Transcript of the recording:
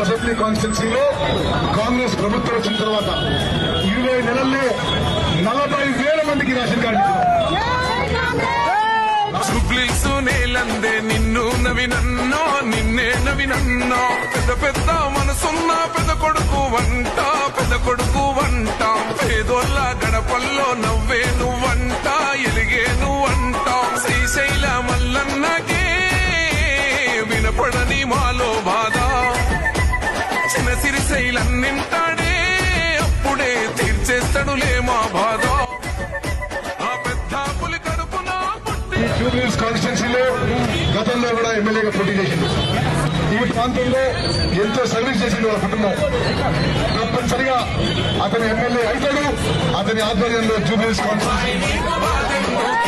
Assembly కాన్స్టిట్యున్సీలో కాంగ్రెస్ ప్రభుత్వం వచ్చిన తర్వాత 20 నెలల్లో 40,000 మందికి రేషన్ కార్డు జూబ్లీసు నేలందే నిన్ను నవినన్నో నిన్నే నవినన్నో పెద్ద పెద్ద మనసున్న పెద్ద కొడుకు వంట పేదోళ్ళ గడపల్లో నవ్వే నువ్వంట ఎలిగే నువ్వంట శ్రీశైల మల్లన్నకే వినపడని మాలో బాధ చిన్న సిరిశైలన్నింటాడే అప్పుడే తీర్చేస్తాడులే మా బాధ ఆ పెద్ద పులి కడుపున జూబ్లీహిల్స్ కాన్స్టిట్యున్సీలో గతంలో కూడా ఎమ్మెల్యేగా పోటీ చేసింది. ఈ ప్రాంతంలో ఎంతో సర్వీస్ చేసింది వాళ్ళ కుటుంబం. తప్పనిసరిగా అతని ఎమ్మెల్యే అవుతాడు. అతని ఆధ్వర్యంలో జూబ్లీహిల్స్ కాన్స్టిట్యున్సీ